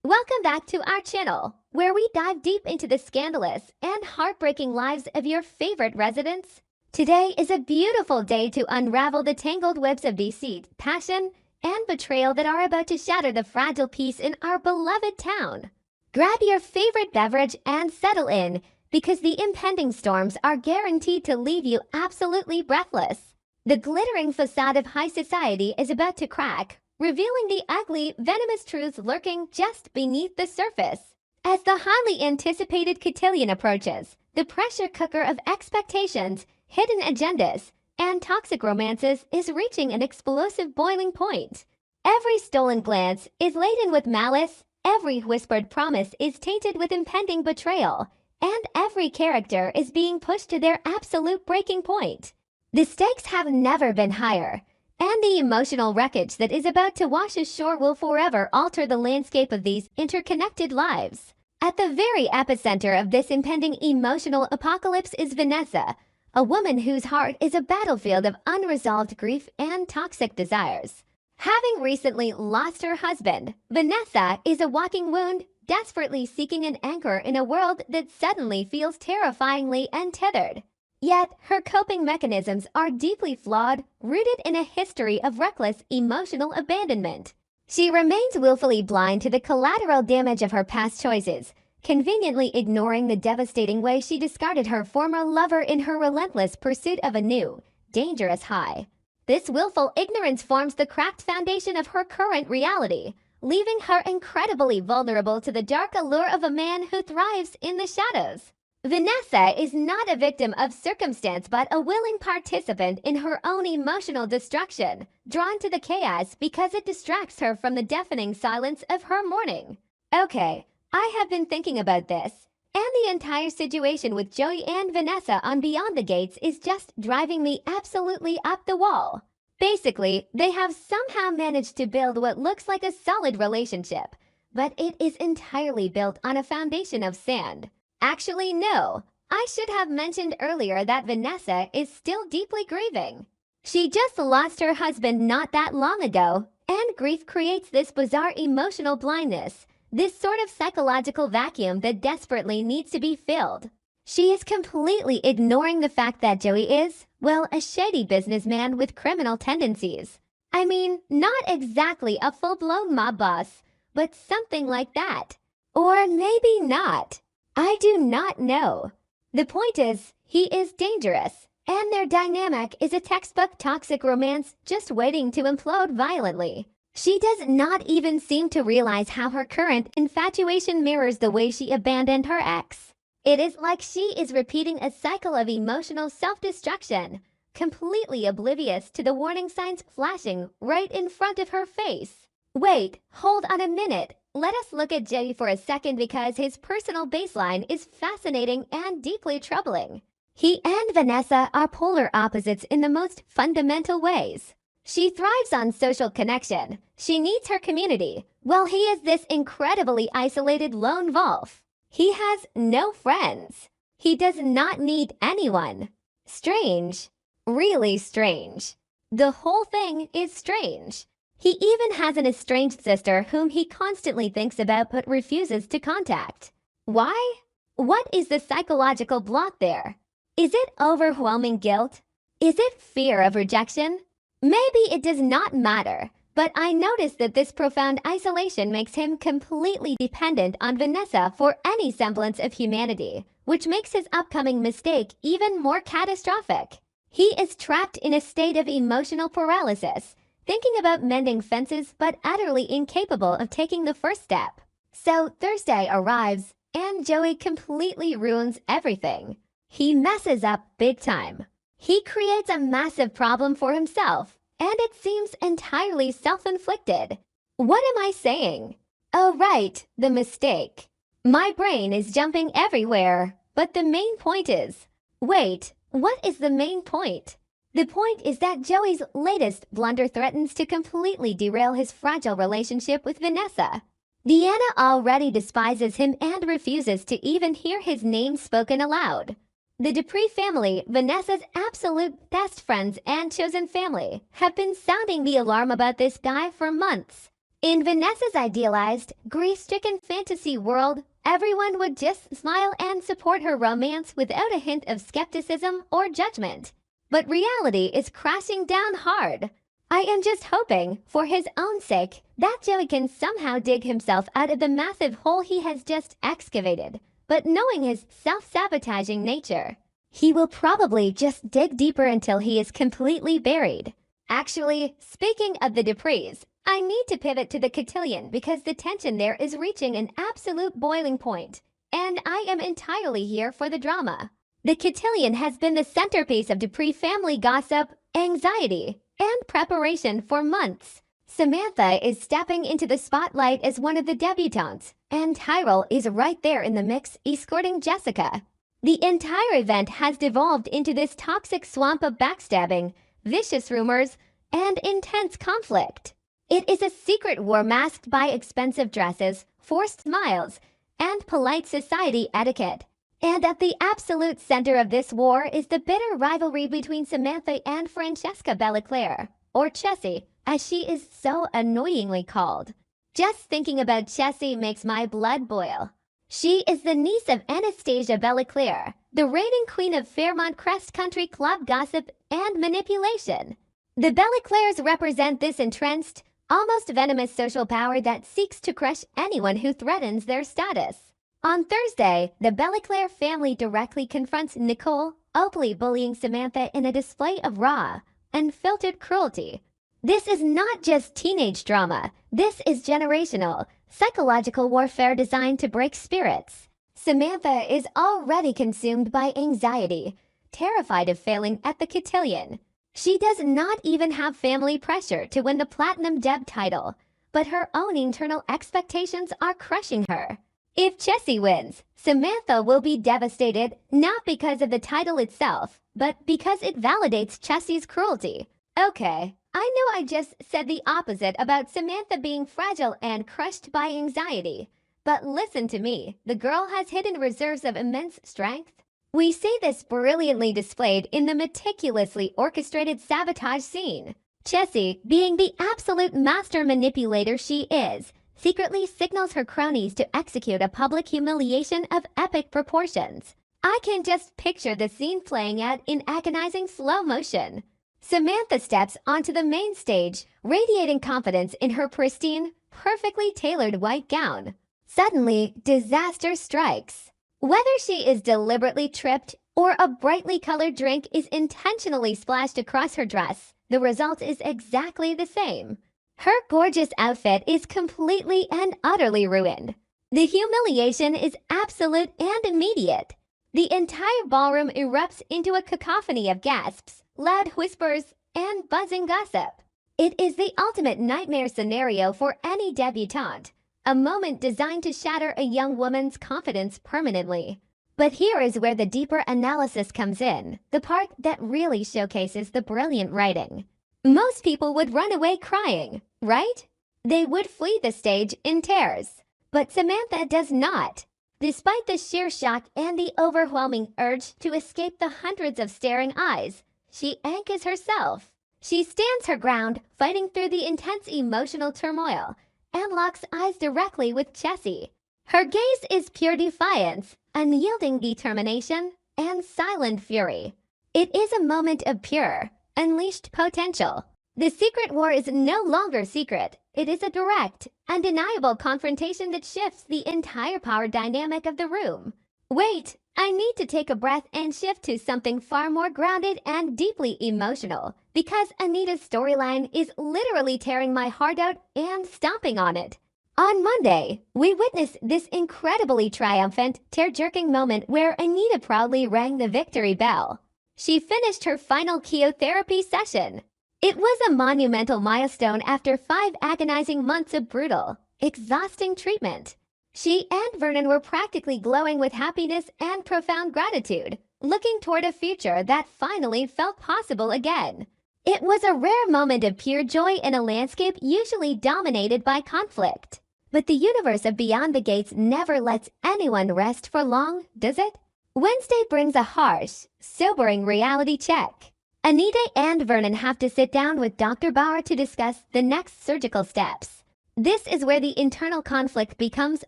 Welcome back to our channel, where we dive deep into the scandalous and heartbreaking lives of your favorite residents. Today is a beautiful day to unravel the tangled webs of deceit, passion, and betrayal that are about to shatter the fragile peace in our beloved town. Grab your favorite beverage and settle in, because the impending storms are guaranteed to leave you absolutely breathless. The glittering facade of high society is about to crack, revealing the ugly, venomous truths lurking just beneath the surface. As the highly anticipated cotillion approaches, the pressure cooker of expectations, hidden agendas, and toxic romances is reaching an explosive boiling point. Every stolen glance is laden with malice, every whispered promise is tainted with impending betrayal, and every character is being pushed to their absolute breaking point. The stakes have never been higher, and the emotional wreckage that is about to wash ashore will forever alter the landscape of these interconnected lives. At the very epicenter of this impending emotional apocalypse is Vanessa, a woman whose heart is a battlefield of unresolved grief and toxic desires. Having recently lost her husband, Vanessa is a walking wound, desperately seeking an anchor in a world that suddenly feels terrifyingly untethered. Yet, her coping mechanisms are deeply flawed, rooted in a history of reckless emotional abandonment. She remains willfully blind to the collateral damage of her past choices, conveniently ignoring the devastating way she discarded her former lover in her relentless pursuit of a new, dangerous high. This willful ignorance forms the cracked foundation of her current reality, leaving her incredibly vulnerable to the dark allure of a man who thrives in the shadows. Vanessa is not a victim of circumstance but a willing participant in her own emotional destruction, drawn to the chaos because it distracts her from the deafening silence of her mourning. Okay, I have been thinking about this, and the entire situation with Joey and Vanessa on Beyond the Gates is just driving me absolutely up the wall. Basically, they have somehow managed to build what looks like a solid relationship, but it is entirely built on a foundation of sand. Actually, no. I should have mentioned earlier that Vanessa is still deeply grieving. She just lost her husband not that long ago, and grief creates this bizarre emotional blindness, this sort of psychological vacuum that desperately needs to be filled. She is completely ignoring the fact that Joey is, well, a shady businessman with criminal tendencies. I mean, not exactly a full-blown mob boss, but something like that. Or maybe not. I do not know. The point is, he is dangerous, and their dynamic is a textbook toxic romance just waiting to implode violently. She does not even seem to realize how her current infatuation mirrors the way she abandoned her ex. It is like she is repeating a cycle of emotional self-destruction, completely oblivious to the warning signs flashing right in front of her face. Wait, hold on a minute. Let us look at Joey for a second because his personal baseline is fascinating and deeply troubling. He and Vanessa are polar opposites in the most fundamental ways. She thrives on social connection. She needs her community, while he is this incredibly isolated lone wolf. He has no friends. He does not need anyone. Strange. Really strange. The whole thing is strange. He even has an estranged sister whom he constantly thinks about but refuses to contact. Why? What is the psychological block there? Is it overwhelming guilt? Is it fear of rejection? Maybe it does not matter, but I notice that this profound isolation makes him completely dependent on Vanessa for any semblance of humanity, which makes his upcoming mistake even more catastrophic. He is trapped in a state of emotional paralysis, thinking about mending fences but utterly incapable of taking the first step. So Thursday arrives, and Joey completely ruins everything. He messes up big time. He creates a massive problem for himself, and it seems entirely self-inflicted. What am I saying? Oh right, the mistake. My brain is jumping everywhere, but the main point is... Wait, what is the main point? The point is that Joey's latest blunder threatens to completely derail his fragile relationship with Vanessa. Deanna already despises him and refuses to even hear his name spoken aloud. The Dupree family, Vanessa's absolute best friends and chosen family, have been sounding the alarm about this guy for months. In Vanessa's idealized, grief-stricken fantasy world, everyone would just smile and support her romance without a hint of skepticism or judgment. But reality is crashing down hard. I am just hoping, for his own sake, that Joey can somehow dig himself out of the massive hole he has just excavated. But knowing his self-sabotaging nature, he will probably just dig deeper until he is completely buried. Actually, speaking of the Duprees, I need to pivot to the cotillion because the tension there is reaching an absolute boiling point, and I am entirely here for the drama. The cotillion has been the centerpiece of Dupree family gossip, anxiety, and preparation for months. Samantha is stepping into the spotlight as one of the debutantes, and Tyrell is right there in the mix, escorting Jessica. The entire event has devolved into this toxic swamp of backstabbing, vicious rumors, and intense conflict. It is a secret war masked by expensive dresses, forced smiles, and polite society etiquette. And at the absolute center of this war is the bitter rivalry between Samantha and Francesca Belleclaire, or Chessie, as she is so annoyingly called. Just thinking about Chessie makes my blood boil. She is the niece of Anastasia Belleclaire, the reigning queen of Fairmont Crest Country Club gossip and manipulation. The Belleclaires represent this entrenched, almost venomous social power that seeks to crush anyone who threatens their status. On Thursday, the Belleclaire family directly confronts Nicole, openly bullying Samantha in a display of raw, unfiltered cruelty. This is not just teenage drama. This is generational, psychological warfare designed to break spirits. Samantha is already consumed by anxiety, terrified of failing at the cotillion. She does not even have family pressure to win the Platinum Deb title, but her own internal expectations are crushing her. If Chessie wins, Samantha will be devastated not because of the title itself, but because it validates Chessie's cruelty. Okay, I know I just said the opposite about Samantha being fragile and crushed by anxiety, but listen to me, the girl has hidden reserves of immense strength. We see this brilliantly displayed in the meticulously orchestrated sabotage scene. Chessie, being the absolute master manipulator she is, secretly signals her cronies to execute a public humiliation of epic proportions. I can just picture the scene playing out in agonizing slow motion. Samantha steps onto the main stage, radiating confidence in her pristine, perfectly tailored white gown. Suddenly, disaster strikes. Whether she is deliberately tripped or a brightly colored drink is intentionally splashed across her dress, the result is exactly the same. Her gorgeous outfit is completely and utterly ruined. The humiliation is absolute and immediate. The entire ballroom erupts into a cacophony of gasps, loud whispers, and buzzing gossip. It is the ultimate nightmare scenario for any debutante, a moment designed to shatter a young woman's confidence permanently. But here is where the deeper analysis comes in, the part that really showcases the brilliant writing. Most people would run away crying, right? They would flee the stage in tears. But Samantha does not. Despite the sheer shock and the overwhelming urge to escape the hundreds of staring eyes, she anchors herself. She stands her ground, fighting through the intense emotional turmoil, and locks eyes directly with Chessie. Her gaze is pure defiance, unyielding determination, and silent fury. It is a moment of pure, unleashed potential. The secret war is no longer secret. It is a direct, undeniable confrontation that shifts the entire power dynamic of the room. Wait, I need to take a breath and shift to something far more grounded and deeply emotional, because Anita's storyline is literally tearing my heart out and stomping on it. On Monday, we witnessed this incredibly triumphant, tear-jerking moment where Anita proudly rang the victory bell. She finished her final chemotherapy session. It was a monumental milestone after 5 agonizing months of brutal, exhausting treatment. She and Vernon were practically glowing with happiness and profound gratitude, looking toward a future that finally felt possible again. It was a rare moment of pure joy in a landscape usually dominated by conflict. But the universe of Beyond the Gates never lets anyone rest for long, does it? Wednesday brings a harsh, sobering reality check. Anita and Vernon have to sit down with Dr. Bauer to discuss the next surgical steps. This is where the internal conflict becomes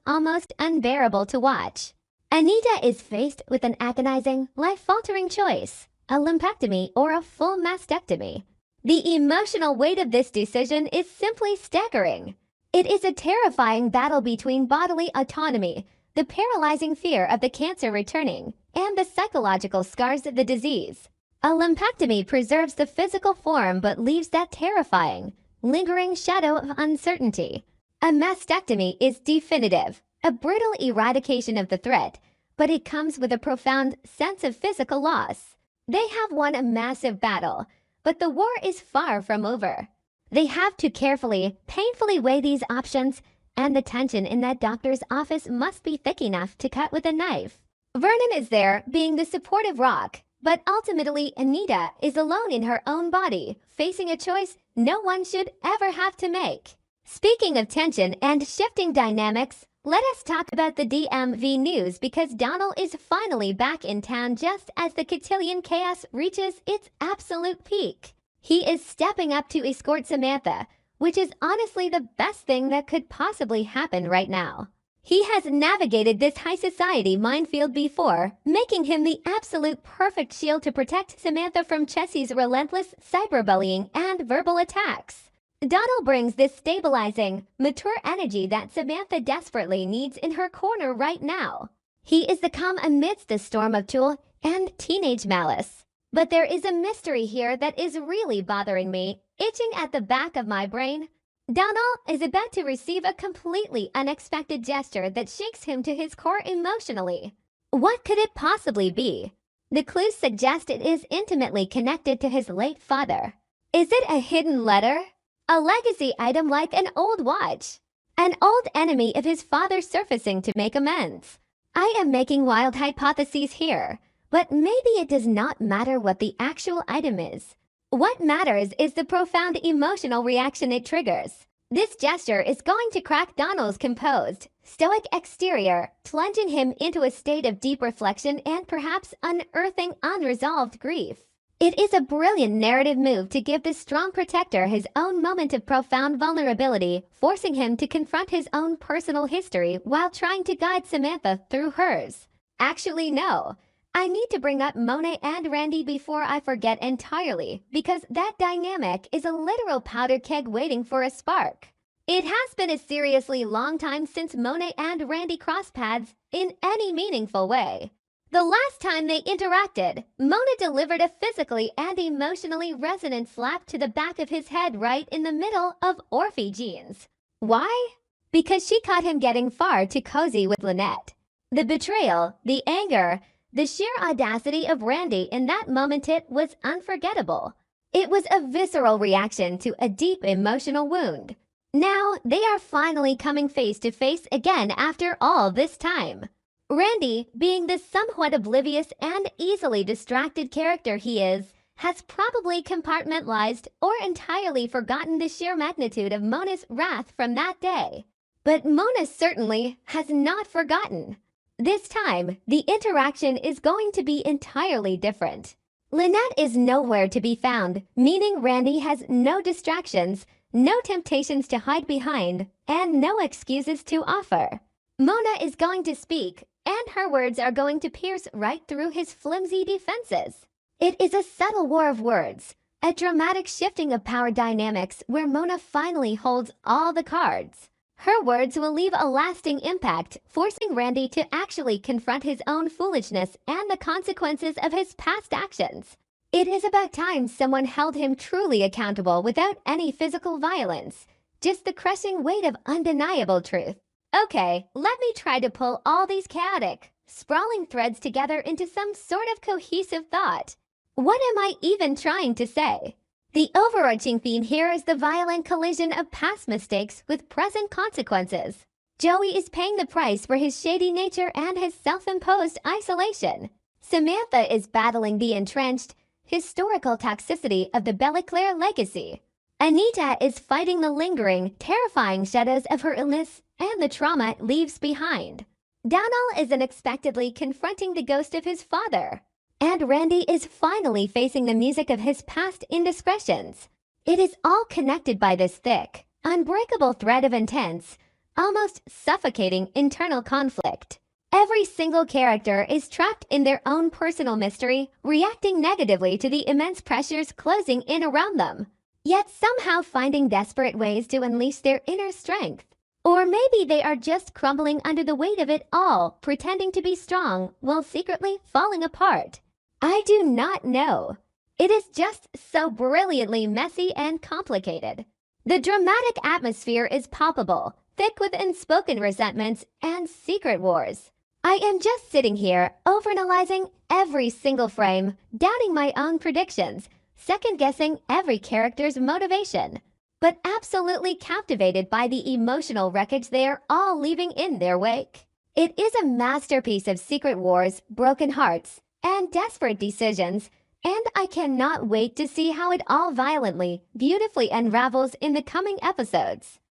almost unbearable to watch. Anita is faced with an agonizing, life-altering choice, a lumpectomy or a full mastectomy. The emotional weight of this decision is simply staggering. It is a terrifying battle between bodily autonomy, the paralyzing fear of the cancer returning, and the psychological scars of the disease. A lumpectomy preserves the physical form but leaves that terrifying, lingering shadow of uncertainty. A mastectomy is definitive, a brutal eradication of the threat, but it comes with a profound sense of physical loss. They have won a massive battle, but the war is far from over. They have to carefully, painfully weigh these options, and the tension in that doctor's office must be thick enough to cut with a knife. Vernon is there, being the supportive rock, but ultimately Anita is alone in her own body, facing a choice no one should ever have to make. Speaking of tension and shifting dynamics, let us talk about the DMV news because Donald is finally back in town just as the cotillion chaos reaches its absolute peak. He is stepping up to escort Samantha, which is honestly the best thing that could possibly happen right now. He has navigated this high society minefield before, making him the absolute perfect shield to protect Samantha from Chessie's relentless cyberbullying and verbal attacks. Donald brings this stabilizing, mature energy that Samantha desperately needs in her corner right now. He is the calm amidst the storm of tulle and teenage malice. But there is a mystery here that is really bothering me, itching at the back of my brain. Donald is about to receive a completely unexpected gesture that shakes him to his core emotionally. What could it possibly be? The clues suggest it is intimately connected to his late father. Is it a hidden letter? A legacy item like an old watch? An old enemy of his father surfacing to make amends? I am making wild hypotheses here, but maybe it does not matter what the actual item is. What matters is the profound emotional reaction it triggers. This gesture is going to crack Donald's composed, stoic exterior, plunging him into a state of deep reflection and perhaps unearthing unresolved grief. It is a brilliant narrative move to give the strong protector his own moment of profound vulnerability, forcing him to confront his own personal history while trying to guide Samantha through hers. Actually, no. I need to bring up Monet and Randy before I forget entirely, because that dynamic is a literal powder keg waiting for a spark. It has been a seriously long time since Monet and Randy crossed paths in any meaningful way. The last time they interacted, Mona delivered a physically and emotionally resonant slap to the back of his head right in the middle of Orphe jeans. Why? Because she caught him getting far too cozy with Lynette. The betrayal, the anger, the sheer audacity of Randy in that moment, it was unforgettable. It was a visceral reaction to a deep emotional wound. Now they are finally coming face to face again after all this time. Randy, being the somewhat oblivious and easily distracted character he is, has probably compartmentalized or entirely forgotten the sheer magnitude of Mona's wrath from that day. But Mona certainly has not forgotten. This time, the interaction is going to be entirely different. Lynette is nowhere to be found, meaning Randy has no distractions, no temptations to hide behind, and no excuses to offer. Mona is going to speak, and her words are going to pierce right through his flimsy defenses. It is a subtle war of words, a dramatic shifting of power dynamics where Mona finally holds all the cards. Her words will leave a lasting impact, forcing Randy to actually confront his own foolishness and the consequences of his past actions. It is about time someone held him truly accountable without any physical violence, just the crushing weight of undeniable truth. Okay, let me try to pull all these chaotic, sprawling threads together into some sort of cohesive thought. What am I even trying to say? The overarching theme here is the violent collision of past mistakes with present consequences. Joey is paying the price for his shady nature and his self-imposed isolation. Samantha is battling the entrenched, historical toxicity of the Belleclaire legacy. Anita is fighting the lingering, terrifying shadows of her illness and the trauma it leaves behind. Donald is unexpectedly confronting the ghost of his father. And Randy is finally facing the music of his past indiscretions. It is all connected by this thick, unbreakable thread of intense, almost suffocating internal conflict. Every single character is trapped in their own personal mystery, reacting negatively to the immense pressures closing in around them, yet somehow finding desperate ways to unleash their inner strength. Or maybe they are just crumbling under the weight of it all, pretending to be strong while secretly falling apart. I do not know. It is just so brilliantly messy and complicated. The dramatic atmosphere is palpable, thick with unspoken resentments and secret wars. I am just sitting here, overanalyzing every single frame, doubting my own predictions, second-guessing every character's motivation, but absolutely captivated by the emotional wreckage they are all leaving in their wake. It is a masterpiece of secret wars, broken hearts, and desperate decisions, and I cannot wait to see how it all violently, beautifully unravels in the coming episodes.